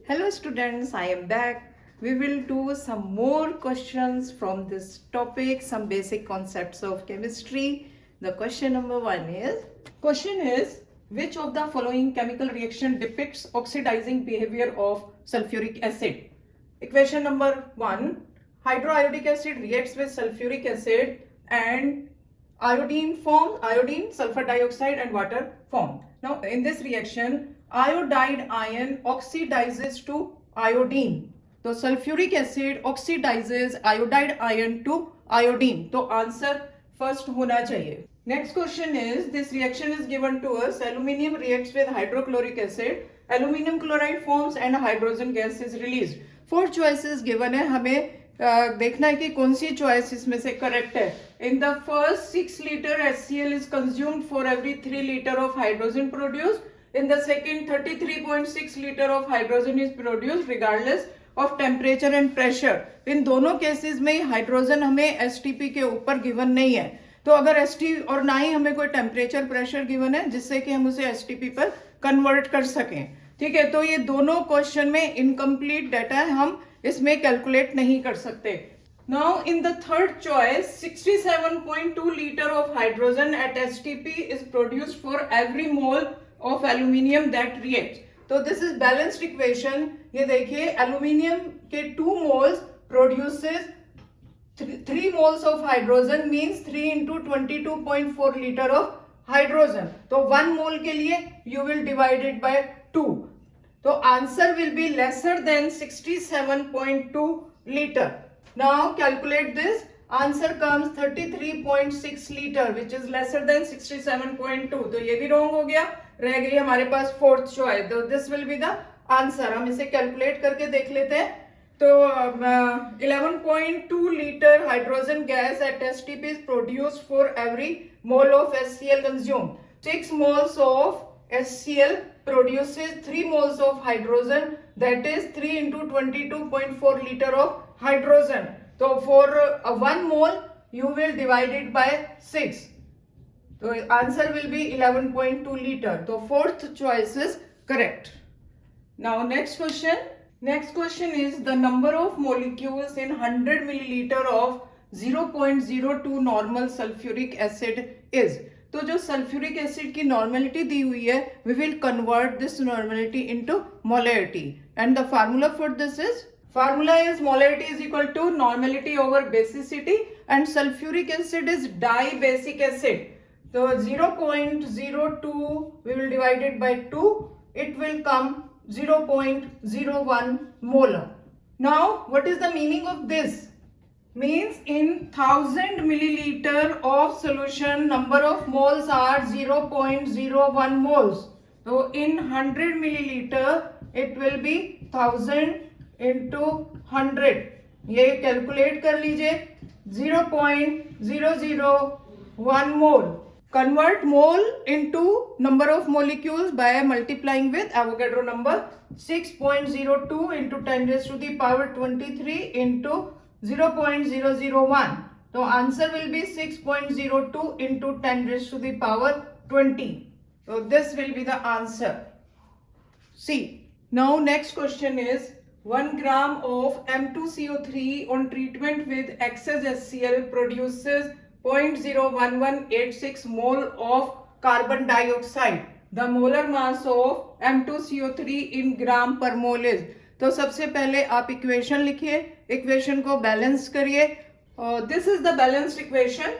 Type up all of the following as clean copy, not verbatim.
Hello students, I am back. We will do some more questions from this topic, some basic concepts of chemistry. The question number question is which of the following chemical reaction depicts oxidizing behavior of sulfuric acid? Equation number 1, hydroiodic acid reacts with sulfuric acid and iodine, sulfur dioxide and water formed. Now in this reaction, iodide ion oxidizes to iodine. So sulfuric acid oxidizes iodide ion to iodine. So answer first होना चाहिए. Next question is, this reaction is given to us. Aluminium reacts with hydrochloric acid. Aluminium chloride forms and hydrogen gas is released. 4 choices given है. हमें देखना है कि कौन सी choice इसमें से करेक्ट है. In the first 6 liter HCl is consumed for every 3 liter of hydrogen produced. In the second 33.6 liter of hydrogen is produced regardless of temperature and pressure. इन दोनों केसेस में हाइड्रोजन हमें एसटीपी के ऊपर given नहीं है. तो अगर एसटी और ना ही हमें कोई टेम्परेचर प्रेशर गिवन है जिससे कि हम उसे एसटीपी पर कन्वर्ट कर सकें. ठीक है, तो ये दोनों क्वेश्चन में इनकम्प्लीट डाटा है, हम इसमें कैलकुलेट नहीं कर सकते. Now in the third choice, 67.2 liter of hydrogen at STP is produced for every mole of aluminium that reacts. तो this is balanced equation. ये देखिए, aluminium के 2 moles produces 3 moles of hydrogen means 3 into 22.4 liter of hydrogen. तो 1 mole के लिए you will divide it by 2. तो answer will be lesser than 67.2 liter. Now calculate this. Answer comes 33.6 liter which is lesser than 67.2. तो ये भी wrong हो गया. रह गई हमारे पास fourth choice. तो this will be the answer. हम इसे calculate करके देख लेते हैं. तो 11.2 liter hydrogen gas at STP is produced for every mole of HCl consumed. 6 moles of HCl produces 3 moles of hydrogen, that is 3 into 22.4 liter of hydrogen. So for 1 mole you will divide it by 6. So answer will be 11.2 liter. So fourth choice is correct. Now next question. Next question is the number of molecules in 100 milliliter of 0.02 normal sulfuric acid is. तो जो sulphuric acid की normality दी हुई है, we will convert this normality into molarity and the formula for this is, formula is molarity is equal to normality over basicity and sulfuric acid is dibasic acid. So 0.02 we will divide it by 2, it will come 0.01 molar. Now what is the meaning of this? Means in 1000 milliliter of solution number of moles are 0.01 moles. So in 100 milliliter it will be 1000 into 100. ये calculate कर लीजिए. 0.001 mole. Convert mole into number of molecules by multiplying with Avogadro number. 6.02 into 10 raised to the power 23 into 0.001. So answer will be 6.02 into 10 raised to the power 20. So this will be the answer. See, now next question is 1 gram of M2CO3 on treatment with excess HCl produces 0.01186 mole of carbon dioxide. The molar mass of M2CO3 in gram per mole is. तो सबसे पहले आप equation लिखिए, equation को balance करिए. This is the balanced equation.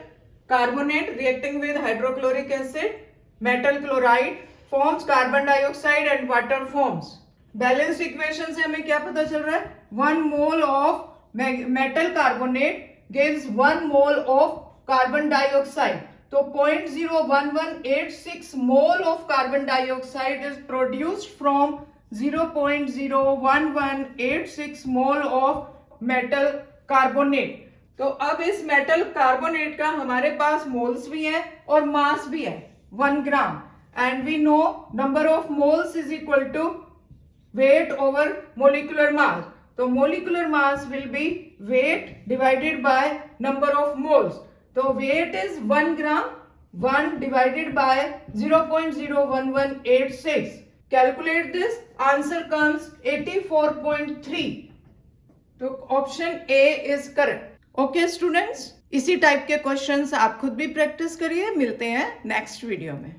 Carbonate reacting with hydrochloric acid, metal chloride forms carbon dioxide and water forms. Balanced equation से हमें क्या पता चल रहा है? 1 mole of metal carbonate gives 1 mole of carbon dioxide. तो 0.01186 mole of carbon dioxide is produced from 0.01186 mole of metal carbonate. तो अब इस मेटल कार्बोनेट का हमारे पास मोल्स भी है और मास भी है 1 gram. And we know number of moles is equal to weight over molecular mass. तो molecular mass will be weight divided by number of moles. तो weight is 1 gram, 1 divided by 0.01186. Calculate this. Answer comes 84.3. तो option A is correct. Okay students, इसी type के questions आप खुद भी practice करिए। मिलते हैं नेक्स्ट वीडियो में।